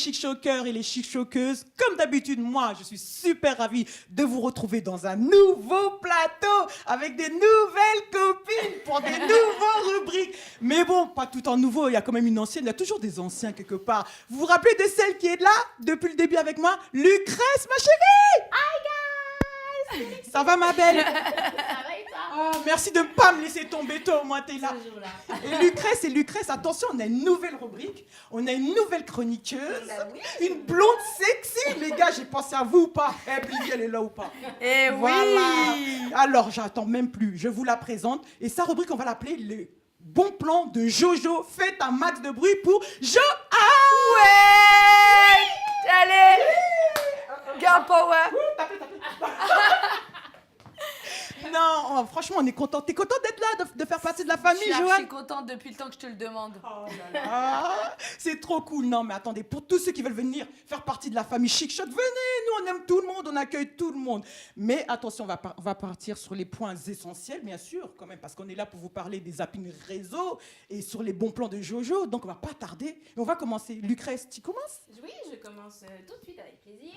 chic-choqueurs et les chic-choqueuses. Comme d'habitude, moi, je suis super ravie de vous retrouver dans un nouveau plateau avec des nouvelles copines pour des nouveaux rubriques. Mais bon, pas tout en nouveau, il y a quand même une ancienne, il y a toujours des anciens quelque part. Vous vous rappelez de celle qui est là depuis le début avec moi? Lucrèce, ma chérie! Hi guys! Ça va, ma belle? Ça va et toi? Oh, merci de ne pas me laisser tomber, toi, au moins, t'es là. Toujours là. Et Lucrèce, attention, on a une nouvelle rubrique, on a une nouvelle chroniqueuse, Bah oui. une blonde sexy, les gars, j'ai pensé à vous ou pas? Billy, elle est là ou pas? Eh Voilà. oui. Alors, j'attends même plus, je vous la présente, et sa rubrique, on va l'appeler le bon plan de Jojo. Faites un max de bruit pour Jo. Ouais. Allez. Girl power. Non, oh, franchement, on est content. T'es content d'être là, de faire partie de la famille, Je suis Joanne? contente depuis le temps que je te le demande. Oh là là, c'est trop cool. Non, mais attendez, pour tous ceux qui veulent venir faire partie de la famille Chic Choc, venez, nous on aime tout le monde, on accueille tout le monde. Mais attention, on va partir sur les points essentiels, bien sûr, quand même, parce qu'on est là pour vous parler des zappings réseau et sur les bons plans de Jojo. Donc on va pas tarder. Et on va commencer. Lucrèce, tu commences? Oui, je commence tout de suite avec plaisir.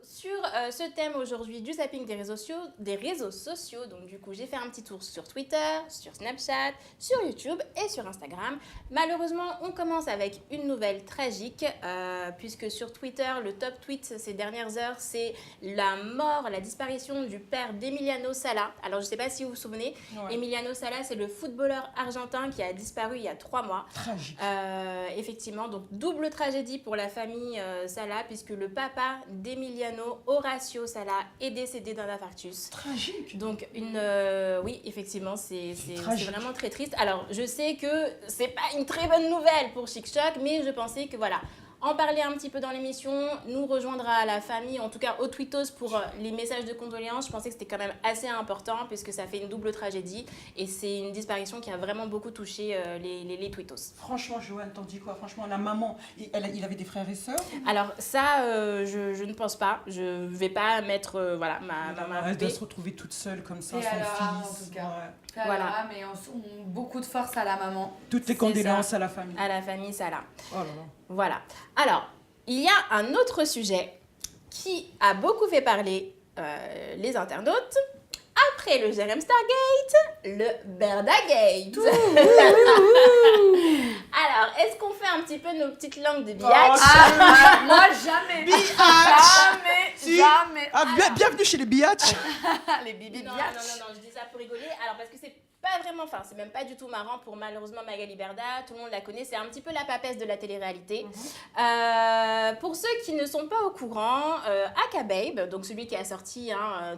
Sur ce thème aujourd'hui du zapping des réseaux sociaux, donc du coup j'ai fait un petit tour sur Twitter, sur Snapchat, sur YouTube et sur Instagram. Malheureusement, on commence avec une nouvelle tragique, puisque sur Twitter, le top tweet ces dernières heures, c'est la disparition du père d'Emiliano Sala. Alors je ne sais pas si vous vous souvenez, Ouais. Emiliano Sala, c'est le footballeur argentin qui a disparu il y a 3 mois. Tragique. Effectivement, donc double tragédie pour la famille Sala, puisque le papa d'Emiliano, Horacio Sala, est décédé d'un infarctus. Tragique. Donc, oui, effectivement, c'est tragique. vraiment très triste. Alors, je sais que c'est pas une très bonne nouvelle pour Chic Choc, mais je pensais que voilà, en parler un petit peu dans l'émission, nous rejoindre à la famille, en tout cas aux Twittos pour les messages de condoléances. Je pensais que c'était quand même assez important puisque ça fait une double tragédie et c'est une disparition qui a vraiment beaucoup touché les Twittos. Franchement, Joanne, t'en dis quoi? Franchement, la maman, il avait des frères et sœurs? Alors ça, je ne pense pas. Je vais pas mettre voilà, ma Elle doit poupée. se retrouver toute seule comme ça, Et son alors, fils. en tout cas. Ouais. Voilà. Mais beaucoup de force à la maman. Toutes les C'est condoléances ça. à la famille. À la famille Sala. Oh là là. Voilà. Alors, il y a un autre sujet qui a beaucoup fait parler les internautes. Après le Jérém Stargate, le Berdagate. Alors, est-ce qu'on fait un petit peu nos petites langues de biatch? Moi jamais. Biatch. Jamais. Si. Jamais. Ah, bienvenue chez les biatch. Les bibi Non, biatch. je dis ça pour rigoler. Alors, parce que c'est pas vraiment, enfin, c'est même pas du tout marrant pour malheureusement Magali Berda. Tout le monde la connaît. C'est un petit peu la papesse de la télé-réalité. Pour ceux qui ne sont pas au courant, Aka Babe, donc celui qui a sorti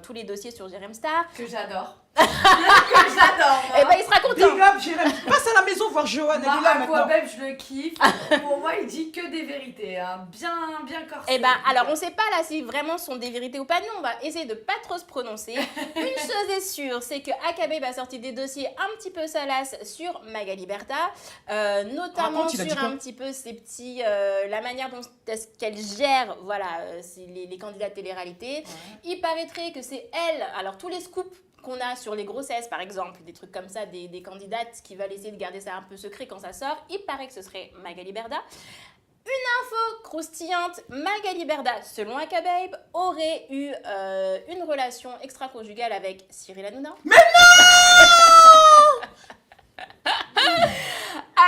tous les dossiers sur Jérém Star, Que j'adore. Que j'adore. eh ben, il sera content. Big up, Jérém. Passe à la maison voir Joanne. Elle est là maintenant. Aquabeb, je le kiffe. Pour moi, il dit que des vérités. Hein. Bien corsé. Eh ben, alors, on sait pas là si vraiment sont des vérités ou pas. Nous, on va essayer de pas trop se prononcer. Une chose est sûre, c'est que Akababe a sorti des dossiers un petit peu salaces sur Magali Berda, notamment Raconte, il a dit sur quoi? un petit peu ces petits, la manière dont est-ce qu'elle gère, voilà, les candidats de télé-réalité. Il paraîtrait que c'est elle. Alors, tous les scoops qu'on a sur les grossesses, par exemple, des trucs comme ça, des candidates qui veulent essayer de garder ça un peu secret quand ça sort, il paraît que ce serait Magali Berda. Une info croustillante, Magali Berda, selon Akababe, aurait eu une relation extra-conjugale avec Cyril Hanouna. Mais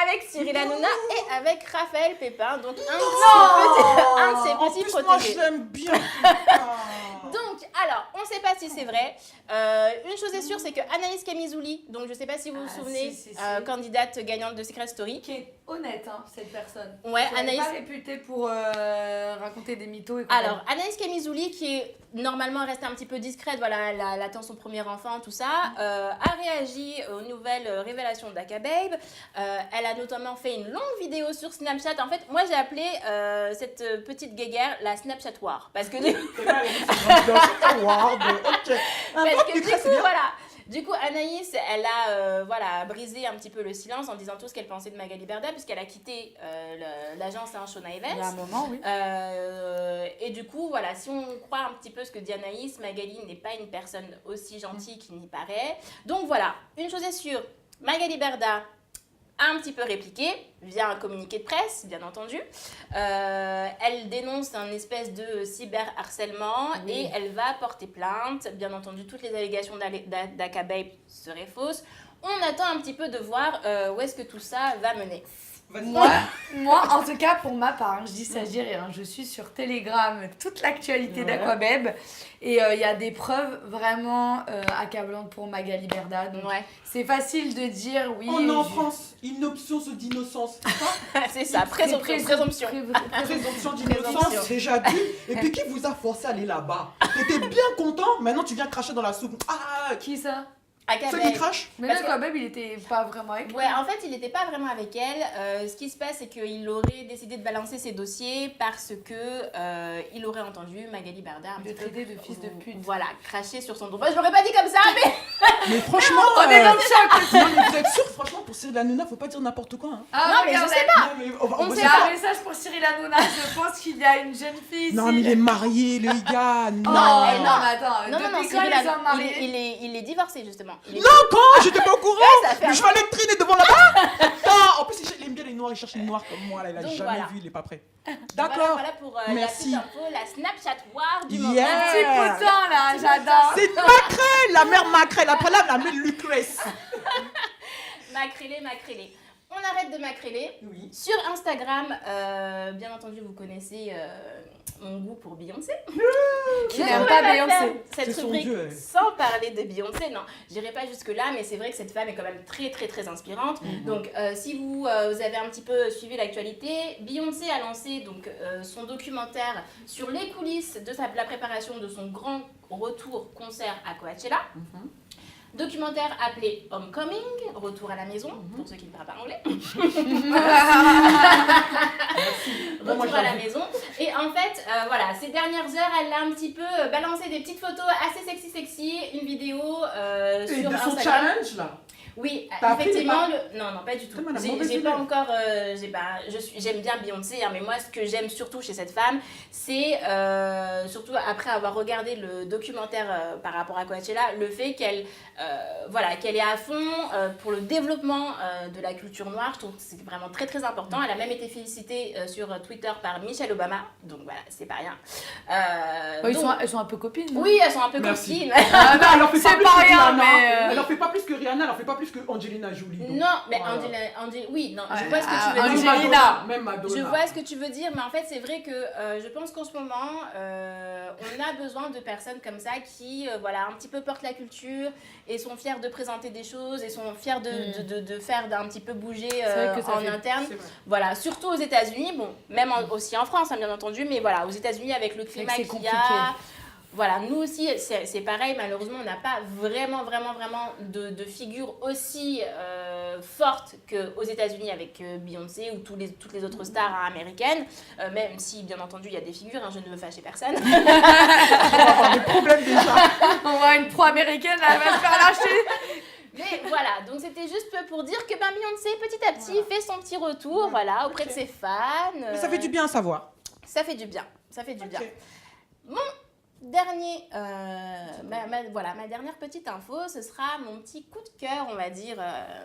Avec Cyril Hanouna et avec Raphaël Pépin, donc un de ses En petits plus, moi, je protégés. l'aime bien. Donc, alors, on ne sait pas si c'est vrai. Une chose est sûre, c'est que Anaïs Camizouli, donc je ne sais pas si vous vous souvenez, si. candidate gagnante de Secret Story. Qui est honnête, hein, cette personne. Ouais, Elle n'est Anaïs. pas réputée pour raconter des mythos et compagnie. Alors, Anaïs Camizouli, qui est normalement restée un petit peu discrète, voilà, elle attend son premier enfant, tout ça, a réagi aux nouvelles révélations d'Akababe. Elle a notamment fait une longue vidéo sur Snapchat. En fait, moi, j'ai appelé cette petite guéguerre la Snapchat War. Parce que parce que du coup, voilà. Du coup, Anaïs, elle a brisé un petit peu le silence en disant tout ce qu'elle pensait de Magali Berda, puisqu'elle a quitté l'agence Shona Il y a un Events. moment, oui. Et du coup, voilà, si on croit un petit peu ce que dit Anaïs, Magali n'est pas une personne aussi gentille qu'il n'y paraît. Donc voilà, une chose est sûre, Magali Berda a un petit peu répliqué via un communiqué de presse, bien entendu. Elle dénonce un espèce de cyberharcèlement et elle va porter plainte. Bien entendu, toutes les allégations d'Akababe seraient fausses. On attend un petit peu de voir où est-ce que tout ça va mener. Moi, en tout cas, pour ma part, je dis ça, je dis rien. Je suis sur Telegram, toute l'actualité d'Aquabeb. Et il y a des preuves vraiment accablantes pour Magali Berda. Donc, c'est facile de dire oui. On est en France, une option d'innocence. C'est ça, présomption. Présomption d'innocence, déjà dit. Et puis qui vous a forcé à aller là-bas? T'étais bien content, maintenant tu viens cracher dans la soupe. Ah, qui ça? Ceux qui crachent? Mais là, quand même, il était pas vraiment avec elle. Ouais, en fait, il n'était pas vraiment avec elle. Ce qui se passe, c'est qu'il aurait décidé de balancer ses dossiers parce que il aurait entendu Magali Berda un petit peu traiter de fils de pute. Voilà, cracher sur son dos. Moi, je l'aurais pas dit comme ça, mais... Mais franchement, on est dans le choc. Non, mais vous êtes sûr, franchement, pour Cyril Hanouna, faut pas dire n'importe quoi. Hein. Non, mais je sais pas. Non, mais On J'ai sait un message pour Cyril Hanouna. Je pense qu'il y a une jeune fille ici. Non, mais il est marié, le gars. Non, non, mais attends. Non, depuis quand Cyril ils sont mariés? il est divorcé, justement. Non, quand? J'étais pas au courant. Mais je vais aller traîner devant là-bas. Attends, en plus, il aime bien les noirs, il cherche les noirs comme moi. Là, il a Donc, jamais voilà. vu, il est pas prêt. D'accord. Voilà pour Merci. la petite info, la Snapchat War du moment. Petit potin là, j'adore. C'est une maquerelle, la mère maquerelle. Après là, la mère Lucrèce. Macrélé. On arrête de macréler. Oui. Sur Instagram, bien entendu, vous connaissez mon goût pour Beyoncé. Qui n'aime pas Beyoncé. Cette rubrique sans parler de Beyoncé, non, j'irai pas jusque-là, mais c'est vrai que cette femme est quand même très, très, très inspirante. Donc, si vous avez un petit peu suivi l'actualité, Beyoncé a lancé donc, son documentaire sur les coulisses de la préparation de son grand retour concert à Coachella. Documentaire appelé Homecoming, retour à la maison, pour ceux qui ne parlent pas anglais. Retour à la maison. Et en fait, voilà, ces dernières heures, elle a un petit peu balancé des petites photos assez sexy, une vidéo sur de son Instagram. challenge là. Oui, T'as effectivement. Non, pas du tout. J'ai pas nouvelle. encore. J'aime bien Beyoncé, hein, mais moi, ce que j'aime surtout chez cette femme, c'est surtout après avoir regardé le documentaire par rapport à Coachella, le fait qu'elle qu'elle est à fond pour le développement de la culture noire. Je trouve que c'est vraiment très très important. Elle a même été félicitée sur Twitter par Michelle Obama, donc voilà, c'est pas rien. Elles sont un peu copines. Non? Oui, elles sont un peu copines. Non, elle en fait pas C'est plus pas que rien, Rihanna. mais Elle en fait pas plus que Rihanna, elle en fait pas plus que Angelina Jolie. Donc. Non, mais Voilà. oui, non, Ouais, je vois ce que tu veux Même dire. Madonna, même Madonna. Je vois ce que tu veux dire, mais en fait, c'est vrai que je pense qu'en ce moment, on a besoin de personnes comme ça qui, un petit peu portent la culture et sont fiers de présenter des choses et sont fiers de faire d'un petit peu bouger en interne. Voilà, surtout aux États-Unis, bon, même aussi en France, hein, bien entendu, mais voilà, aux États-Unis, avec le climat qu'il y a. Voilà, nous aussi, c'est pareil, malheureusement, on n'a pas vraiment de figure aussi forte qu'aux États-Unis avec Beyoncé ou toutes les autres stars américaines, même si, bien entendu, il y a des figures, hein, je ne veux fâcher personne. On va avoir des problèmes déjà. On voit une pro-américaine, elle va se faire lâcher. Mais voilà, donc c'était juste pour dire que Beyoncé, petit à petit, fait son petit retour auprès de ses fans. Mais ça fait du bien à savoir. Ça fait du bien, bien. Bon. Dernier, ma dernière petite info, ce sera mon petit coup de cœur, on va dire.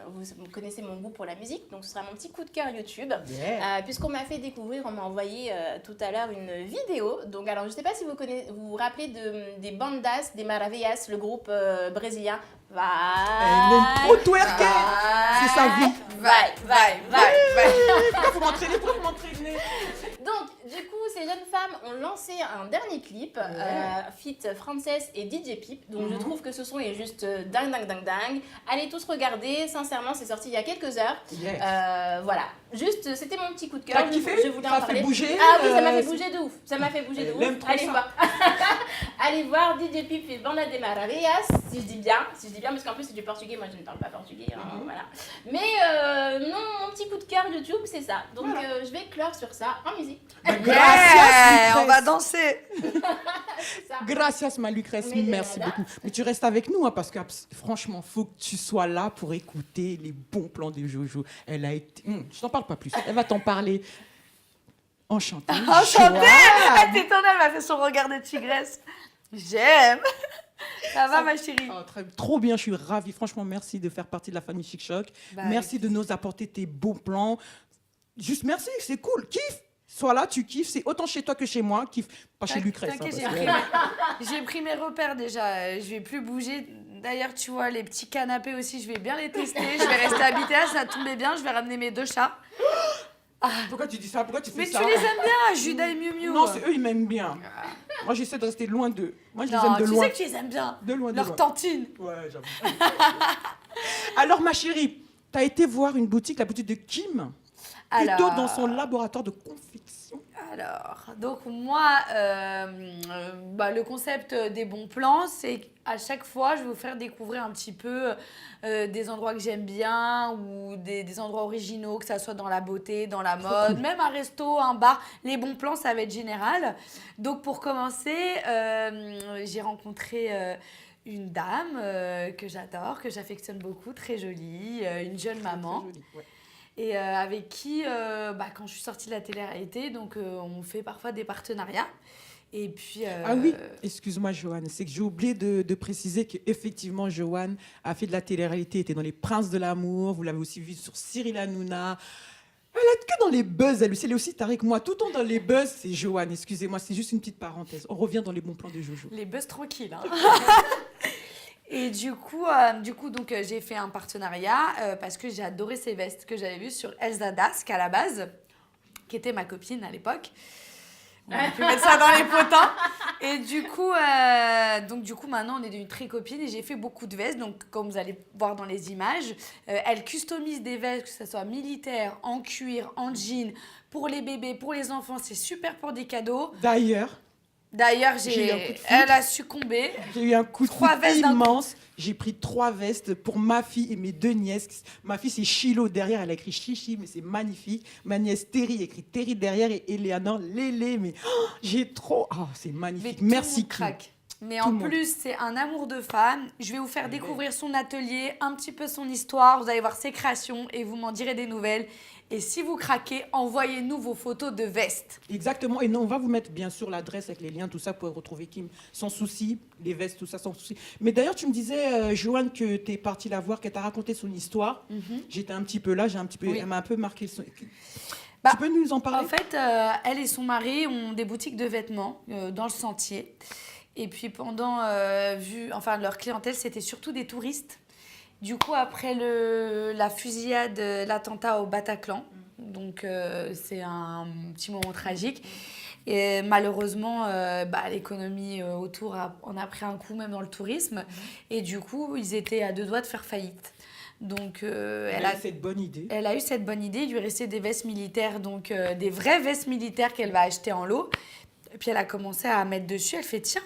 Vous connaissez mon goût pour la musique, donc ce sera mon petit coup de cœur YouTube. Yeah. Puisqu'on m'a fait découvrir, on m'a envoyé tout à l'heure une vidéo. Donc, alors, je ne sais pas si vous vous rappelez des Bandas, des Maravillas, le groupe brésilien. Elle aime trop twerker. C'est sa vie. Pourquoi vous m'entraînez? Donc, du coup, ces jeunes femmes ont lancé un dernier clip, feat Frances et DJ Pip. Donc, je trouve que ce son est juste dingue. Allez tous regarder. Sincèrement, c'est sorti il y a quelques heures. Yes. Voilà. Juste, c'était mon petit coup de cœur. T'as kiffé? Je voulais en Ça parler. fait bouger? Ah oui, ça m'a fait bouger de ouf. Elle aime trop Allez ça. voir. Allez voir DJ Pip et Banda de Maravillas. Si je dis bien, parce qu'en plus c'est du portugais. Moi, je ne parle pas portugais. Hein, voilà. Mais non, mon petit coup de cœur YouTube, c'est ça. Donc, je vais clore sur ça en musique. On va danser. Gracias, ma Lucrèce, merci beaucoup. Mais tu restes avec nous, hein, parce que franchement, faut que tu sois là pour écouter les bons plans de Jojo. Elle a été... je t'en parle pas plus, elle va t'en parler. Enchantée. Enchantée. Elle t'étonne, elle m'a fait son regard de tigresse. J'aime. Ça va, ma chérie? Oh, trop bien, je suis ravie. Franchement, merci de faire partie de la famille Chic Choc. Bah, Merci de nous apporter tes beaux plans. Juste merci, c'est cool. Kiffe. Sois là, tu kiffes. C'est autant chez toi que chez moi. Kiffe. Pas chez Lucrèce. T'inquiète, parce que- j'ai pris mes repères déjà. Je vais plus bouger. D'ailleurs, tu vois, les petits canapés aussi, je vais bien les tester. Je vais rester habitée là, ça tombait bien. Je vais ramener mes 2 chats. Pourquoi tu dis ça? Pourquoi tu fais Mais ça? tu les aimes bien, Judas et Miu Miu. Non, c'est eux, ils m'aiment bien. Moi, j'essaie de rester loin d'eux. Moi, je les aime Non, de tu loin. sais que tu les aimes bien. De loin, de Leur loin. tantine. Ouais, j'avoue. Alors, ma chérie, t'as été voir une boutique, la boutique de Kim, plutôt Alors- dans son laboratoire de confection. Alors, donc moi, le concept des bons plans, c'est qu'à chaque fois, je vais vous faire découvrir un petit peu des endroits que j'aime bien ou des endroits originaux, que ça soit dans la beauté, dans la mode, cool. même un resto, un bar. Les bons plans, ça va être général. Donc pour commencer, j'ai rencontré une dame que j'adore, que j'affectionne beaucoup, très jolie, une jeune maman. Très joli, ouais. Et avec qui, quand je suis sortie de la télé-réalité, donc on fait parfois des partenariats. Et puis... Ah oui, excuse-moi, Joanne, c'est que j'ai oublié de préciser qu'effectivement, Joanne a fait de la télé-réalité, était dans Les Princes de l'amour, vous l'avez aussi vu sur Cyril Hanouna. Elle est que dans les buzz, elle aussi, elle est aussi tarée que moi. Tout le temps dans les buzz, c'est Joanne, excusez-moi, c'est juste une petite parenthèse. On revient dans les bons plans de Jojo. Les buzz tranquilles. Hein. Et du coup, j'ai fait un partenariat parce que j'ai adoré ces vestes que j'avais vues sur Elsa Dask à la base, qui était ma copine à l'époque. On a pu mettre ça dans les potins. Et du coup, maintenant, on est devenus très copines et j'ai fait beaucoup de vestes. Donc, comme vous allez voir dans les images, elle customise des vestes, que ce soit militaire, en cuir, en jean, pour les bébés, pour les enfants. C'est super pour des cadeaux. D'ailleurs, J'ai eu un coup de foudre. elle a succombé. J'ai eu un coup de 3 foudre vestes d'un coup. immense. J'ai pris 3 vestes pour ma fille et mes 2 nièces. Ma fille, c'est Chilo derrière. Elle a écrit Chichi, mais c'est magnifique. Ma nièce Terry, écrit Terry derrière. Et Eleanor, Lélé. Mais j'ai trop... Oh, c'est Mais magnifique. tout le Merci, monde Kim. craque. Mais Tout en le monde. plus, c'est un amour de femme. Je vais vous faire découvrir son atelier, un petit peu son histoire. Vous allez voir ses créations et vous m'en direz des nouvelles. Et si vous craquez, envoyez-nous vos photos de vestes. Exactement. Et non, on va vous mettre bien sûr l'adresse avec les liens, tout ça, pour retrouver Kim sans souci. Les vestes, tout ça, sans souci. Mais d'ailleurs, tu me disais, Joanne, que tu es partie la voir, qu'elle t'a raconté son histoire. J'étais un petit peu là, Oui. elle m'a un peu marqué. Bah, Tu peux nous en parler? En fait, elle et son mari ont des boutiques de vêtements dans le Sentier. Et puis leur clientèle, c'était surtout des touristes. Du coup, après la fusillade, l'attentat au Bataclan, donc c'est un petit moment tragique. Et malheureusement, l'économie autour en a pris un coup, même dans le tourisme. Et du coup, ils étaient à 2 doigts de faire faillite. Donc, Elle a cette bonne idée. elle a eu cette bonne idée. Il lui restait des vestes militaires, donc des vraies vestes militaires qu'elle va acheter en lot. Et puis, elle a commencé à mettre dessus. Elle fait, tiens,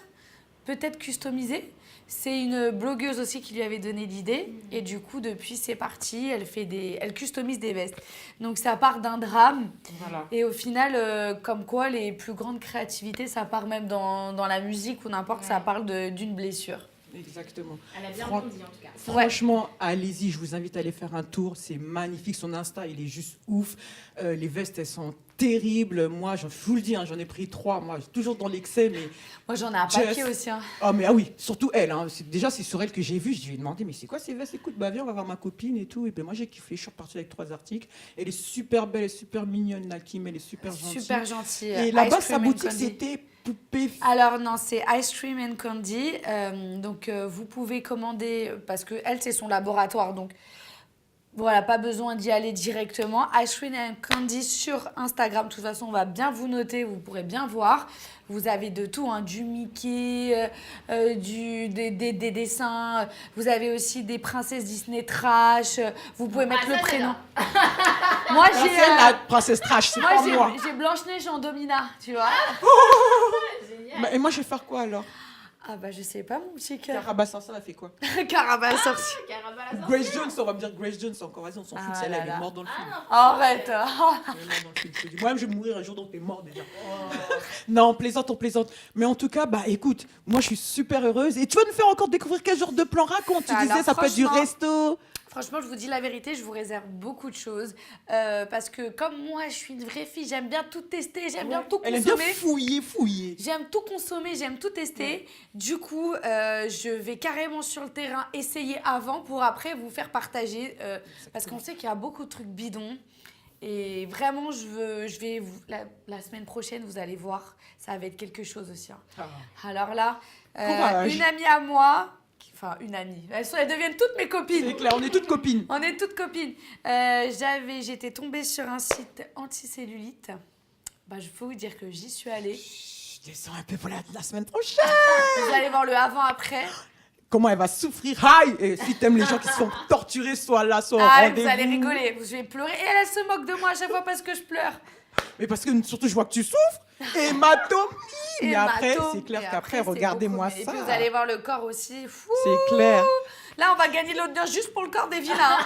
peut-être customiser. C'est une blogueuse aussi qui lui avait donné l'idée. Et du coup, depuis, c'est parti. Elle customise des vestes. Donc, ça part d'un drame. Voilà. Et au final, comme quoi, les plus grandes créativités, ça part même dans la musique ou n'importe, ça parle d'une blessure. Exactement. Elle a bien Fran- rebondi en tout cas. Franchement, allez-y, je vous invite à aller faire un tour. C'est magnifique. Son Insta, il est juste ouf. Les vestes, elles sont terribles. Moi, je vous le dis, hein, j'en ai pris 3. Moi, toujours dans l'excès, mais... Moi, j'en ai un paquet aussi. Hein. Ah, mais ah oui, surtout elle. Hein. Déjà, c'est sur elle que j'ai vu. Je lui ai demandé, mais c'est quoi ces vestes? Écoute, bah viens, on va voir ma copine et tout. Et puis moi, j'ai kiffé. Je suis repartie avec 3 articles. Elle est super belle, elle est super mignonne, la Kim. Elle est super gentille. Super gentille. Et là-bas, Ice sa Cream and boutique, Candy. c'était poupée. Alors non, c'est Ice Cream and Candy. Donc vous pouvez commander, parce que elle, c'est son laboratoire. Donc voilà, pas besoin d'y aller directement. Ice Cream and Candy sur Instagram. De toute façon, on va bien vous noter, vous pourrez bien voir. Vous avez de tout, hein, du Mickey, des dessins. Vous avez aussi des princesses Disney trash. Vous pouvez mettre le ça, prénom. j'adore. Moi, Ah, c'est elle, la princesse trash, c'est pas moi. j'ai Blanche-Neige en Domina, tu vois. Génial. Et moi, je vais faire quoi alors? Ah bah je sais pas, mon petit cœur. Carabassa, ça fait quoi? Carabas sorti. Caraba la sortie. Grace Jones, on va me dire Grace Jones encore. Vas-y, on s'en fout, Ah celle-là, là elle est là. morte dans le film. Arrête. Elle est morte dans le film, je te dis. Moi-même, je vais mourir un jour, donc t'es mort déjà. Non, on plaisante. Mais en tout cas, bah écoute, moi, je suis super heureuse. Et tu vas nous faire encore découvrir quel genre de plan raconte? Tu Alors, disais, ça peut être du franchement, resto. Franchement, je vous dis la vérité, je vous réserve beaucoup de choses. Parce que comme moi, je suis une vraie fille, j'aime bien tout tester, j'aime bien tout Elle aime bien consommer. fouiller. J'aime tout consommer, j'aime tout tester. Du coup, je vais carrément sur le terrain essayer avant pour après vous faire partager. Parce qu'on sait qu'il y a beaucoup de trucs bidons. Et vraiment, la semaine prochaine, vous allez voir, ça va être quelque chose aussi. Hein. Alors là, Courage. une amie à moi... Enfin, une amie. Elles deviennent toutes mes copines. C'est clair, on est toutes copines. On est toutes copines. J'étais tombée sur un site anti-cellulite. Je peux vous dire que j'y suis allée. Je descends un peu pour la semaine prochaine. Vous allez voir le avant-après. Comment elle va souffrir. Aïe. Et si t'aimes les gens qui se font torturer, soit là, soit au rendez-vous. Vous allez rigoler. Je vais pleurer. Et elle se moque de moi à chaque fois parce que je pleure. Mais parce que surtout, je vois que tu souffres. Hématomie. Mais après, Hématome. c'est clair Et qu'après, après, c'est regardez-moi beaucoup mieux. ça. Et puis vous allez voir le corps aussi. Fou. C'est clair. Là, on va gagner l'honneur juste pour le corps des vilains. Hein.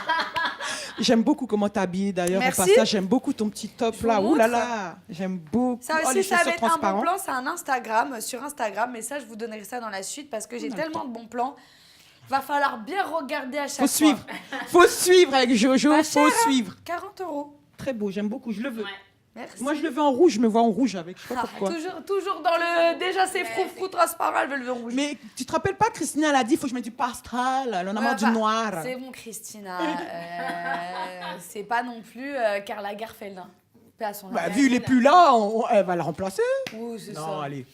J'aime beaucoup comment t'es habillée d'ailleurs. Au Merci. passage, j'aime beaucoup ton petit top Je vous là. Ouh là montre. là. J'aime beaucoup. Ça Oh, aussi, les ça va chaussures être un bon transparentes. plan. C'est un Instagram, sur Instagram. Mais ça, je vous donnerai ça dans la suite parce que j'ai tellement de bons plans. Va falloir bien regarder à chaque fois. Faut suivre. Faut suivre avec Jojo. Pas Faut cher, hein. suivre. 40 €. Très beau. J'aime beaucoup. Je le veux. Ouais. Merci. Moi, je le veux en rouge. Je me vois en rouge avec. Je sais pas pourquoi. Toujours dans le... Déjà, c'est froufrou transparent, elle veut le rouge. Mais tu te rappelles pas, Christina, elle a dit il faut que je mette du pastel. Elle en a marre du noir. C'est bon, Christina. C'est pas non plus Karla Garfeld. Hein. Paix à son âme. Vu il est plus là, elle va le remplacer. Oui, c'est Non, ça. allez.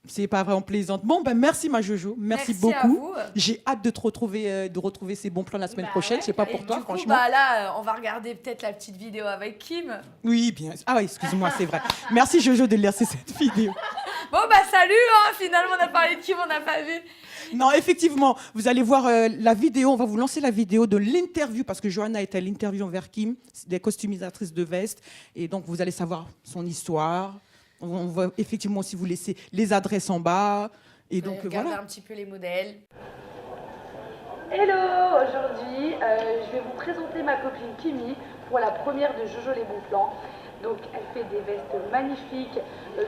C'est pas vraiment plaisante. Bon, merci ma Jojo. Merci à beaucoup. vous. J'ai hâte de te retrouver, de retrouver ces bons plans la semaine prochaine. Je sais pas Et pour toi, du coup, franchement. là, on va regarder peut-être la petite vidéo avec Kim. Oui, bien. Ah oui, excuse-moi, c'est vrai. Merci Jojo de laisser cette vidéo. Bon, salut, hein. Finalement, on a parlé de Kim, on n'a pas vu. Non, effectivement, vous allez voir la vidéo. On va vous lancer la vidéo de l'interview parce que Johanna est à l'interview envers Kim, des costumisatrices de vestes. Et donc, vous allez savoir son histoire. On va effectivement aussi vous laisser les adresses en bas. Et donc, Regardez voilà. un petit peu les modèles. Hello, aujourd'hui je vais vous présenter ma copine Kimi pour la première de Jojo les bons plans. Donc elle fait des vestes magnifiques,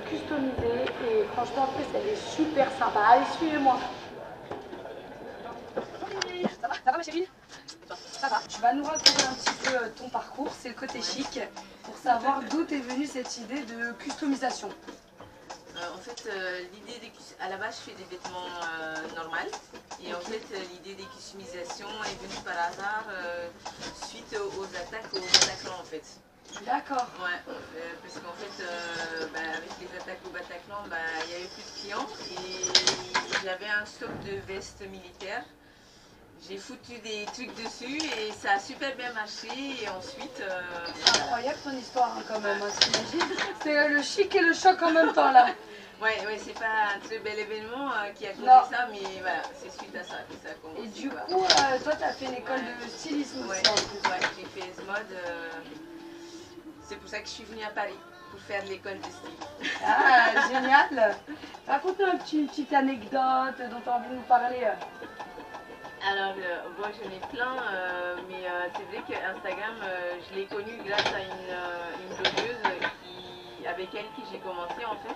customisées et franchement en plus elle est super sympa. Allez suivez-moi. Ça va ma chérie? Ça va. Tu vas nous raconter un petit peu ton parcours, c'est le côté chic, pour savoir d'où t'es venue cette idée de customisation. En fait, à la base, je fais des vêtements normaux. Et en fait, l'idée des customisations est venue par hasard suite aux attaques au Bataclan, en fait. D'accord. Ouais, parce qu'en fait, avec les attaques au Bataclan, il n'y avait plus de clients. Et j'avais un stock de vestes militaires. J'ai foutu des trucs dessus et ça a super bien marché. Et ensuite... C'est incroyable ton histoire hein, quand même, hein, t'imagines? C'est le chic et le choc en même temps là. Ouais, c'est pas un très bel événement qui a causé Non. ça, mais voilà, c'est suite à ça que ça a commencé. Et du quoi. coup, toi t'as fait une école de stylisme Ouais, aussi en plus. ouais, j'ai fait S-Mode. C'est pour ça que je suis venue à Paris, pour faire l'école de style. Ah, génial. Raconte-nous une petite anecdote dont tu as envie de nous parler. Alors, moi j'en ai plein, mais c'est vrai que Instagram, je l'ai connu grâce à une blogueuse avec elle qui j'ai commencé en fait.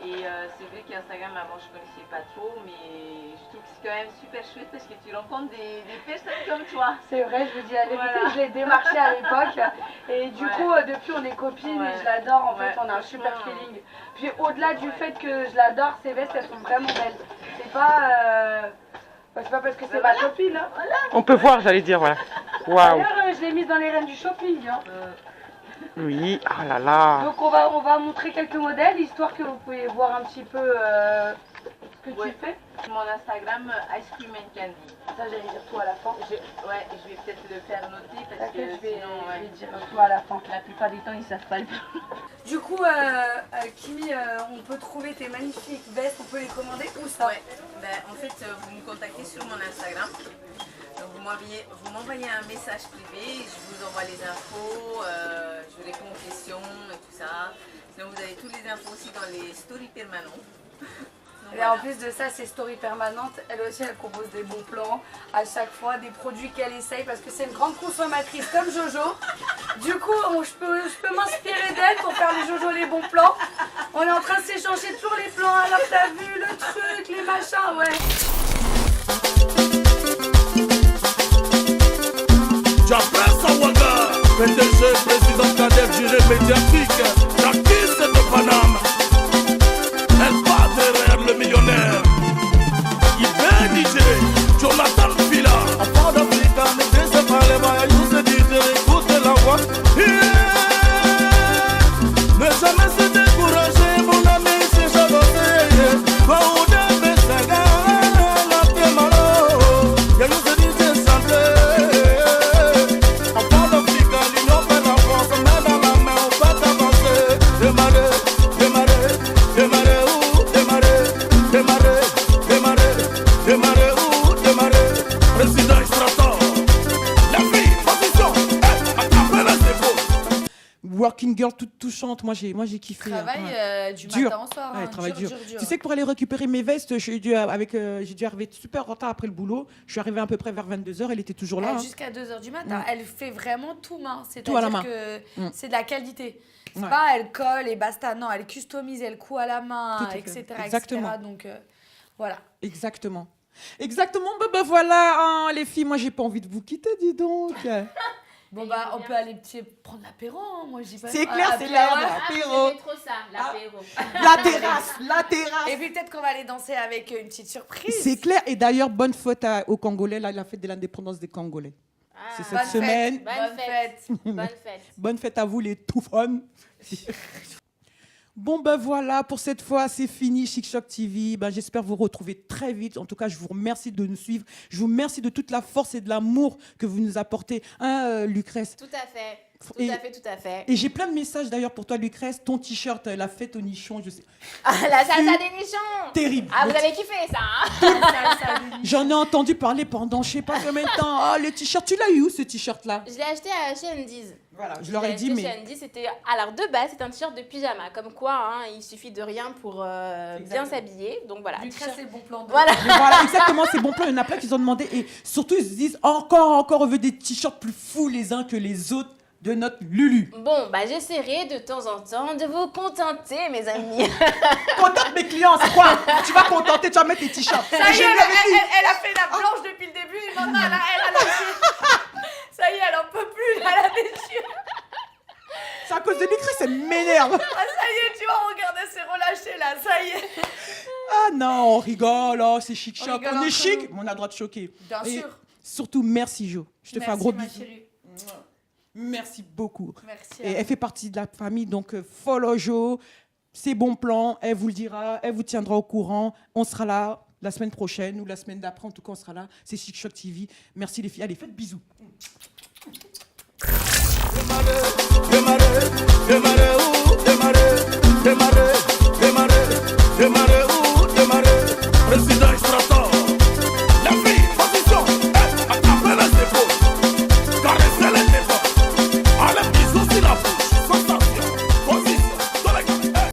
Et c'est vrai qu'Instagram avant je connaissais pas trop, mais je trouve que c'est quand même super chouette parce que tu rencontres des personnes comme toi. C'est vrai, je vous dis la vérité, Voilà. je l'ai démarché à l'époque. Et du coup, depuis on est copines et je l'adore. En fait, on a un super feeling. Puis au-delà du fait que je l'adore, ces vestes elles sont vraiment belles. C'est pas parce que c'est ma copine. Hein. On peut voir, j'allais dire, voilà. Waouh. D'ailleurs, je l'ai mise dans les reines du shopping. Hein. Oui, oh là là. Donc on va montrer quelques modèles, histoire que vous pouvez voir un petit peu ce que tu fais. Mon Instagram, Ice Cream and Candy. Ça j'allais dire tout à la fin. Je vais peut-être le faire noter parce que T'inquiète, je vais sinon, dire tout à la fin. la plupart du temps ils savent pas le faire. Du coup, Kimi, on peut trouver tes magnifiques vestes, on peut les commander où ça? Ouais, en fait, vous me contactez sur mon Instagram. Donc vous m'envoyez un message privé, je vous envoie les infos, je réponds aux questions et tout ça. Sinon vous avez toutes les infos aussi dans les stories permanentes. Donc, Et en plus de ça, c'est story permanente. Elle aussi, elle propose des bons plans à chaque fois, des produits qu'elle essaye parce que c'est une grande consommatrice comme Jojo. Du coup, je peux m'inspirer d'elle pour faire les Jojo les bons plans. On est en train de s'échanger toujours les plans. Alors t'as vu le truc, les machins, ouais. médiatique, l'artiste de Paname. Elle bat derrière le millionnaire. Ibé DJ, Jonathan Fila. Enfant d'Afrique, ne laissez pas les mailles, vous se dites, écoute la voix. Ne jamais se décourager, mon ami, c'est j'avance. Quand on devait s'agarrer, la pied malo, y'a nous se dit santé. Enfant d'Afrique, l'union fait la force, main dans la main, on va avancer. Démarrer, démarrer, démarrer où? Démarrer, démarrer, démarrer, démarrer où? Démarrer. Président Extrator, la fille, position, attrapez les épaules. Working girl toute touchante, moi j'ai kiffé. Travail du Dur. matin au soir. Ouais, hein, travail dur. dur. Tu sais que pour aller récupérer mes vestes, j'ai dû arriver super en retard après le boulot. Je suis arrivée à peu près vers 22h, elle était toujours là. hein. Jusqu'à 2h du matin. Mm. Elle fait vraiment tout main. Tout à la C'est-à-dire main. que Mm. c'est de la qualité. C'est Ouais. pas elle colle et basta. Non, elle customise, elle coud à la main, Tout à fait. etc. Exactement. etc. Donc voilà. Exactement. Exactement, bah voilà, hein, les filles, moi j'ai pas envie de vous quitter, dis donc. Bon bah on peut aller prendre l'apéro. Hein. Moi je dis pas. C'est clair, c'est apéro. l'heure de Ah, l'apéro. vous aimez trop ça, l'apéro. La terrasse, la terrasse. Et puis peut-être qu'on va aller danser avec une petite surprise. C'est clair, et d'ailleurs, bonne fête aux Congolais, là, la fête de l'indépendance des Congolais. Ah, C'est cette Bonne semaine. fête. Bonne fête. Bonne fête. Bonne fête à vous, les touffons. Bon, ben voilà, pour cette fois, c'est fini, Chic Choc TV. Ben, j'espère vous retrouver très vite. En tout cas, je vous remercie de nous suivre. Je vous remercie de toute la force et de l'amour que vous nous apportez. Hein, Lucrèce? Tout à fait. Tout Et- à fait, tout à fait. Et j'ai plein de messages d'ailleurs pour toi, Lucrèce. Ton t-shirt, la fête au nichon, je sais. Ah, la salsa des nichons. Terrible. Ah, vous avez kiffé ça, hein? J'en ai entendu parler pendant je sais pas combien de temps. Oh, le t-shirt, tu l'as eu où ce t-shirt-là? Je l'ai acheté chez Andy's. Voilà, je leur ai dit, mais. Chez Andy's, c'était... Alors, de base, c'est un t-shirt de pyjama. Comme quoi, hein, il suffit de rien pour bien s'habiller. Donc voilà. Lucrèce, c'est bon plan. Voilà. Mais voilà, exactement, c'est bon plan. Il y en a plein qui ont demandé. Et surtout, ils se disent encore, on veut des t-shirts plus fous les uns que les autres de notre Lulu. Bon, bah j'essaierai de temps en temps de vous contenter, mes amis. Contente mes clients, c'est quoi? Tu vas contenter, tu vas mettre tes t-shirts. Ça y J'ai est, vu avec lui. elle a fait la blanche depuis le début et maintenant elle a lâché. Ça y est, elle en peut plus, elle a déchiré. C'est à cause de Lucrèce, ça m'énerve. Ah ça y est, tu vois, regarde, elle s'est relâchée là, ça y est. Ah non, on rigole, oh, c'est chic On choc. rigole On est entre chic, nous. mais on a le droit de choquer. Bien Et sûr. surtout, merci Jo. Je te fais un Merci, gros ma bisou. chérie. Merci beaucoup. Merci. Et elle fait partie de la famille, donc follow Jo. C'est bon plan, elle vous le dira, elle vous tiendra au courant. On sera là la semaine prochaine ou la semaine d'après, en tout cas, on sera là. C'est Chic Choc TV. Merci les filles. Allez, faites bisous. Démarrer, démarrer, démarrer où? Démarrer, démarrer, démarrer, démarrer où? Démarrer. Président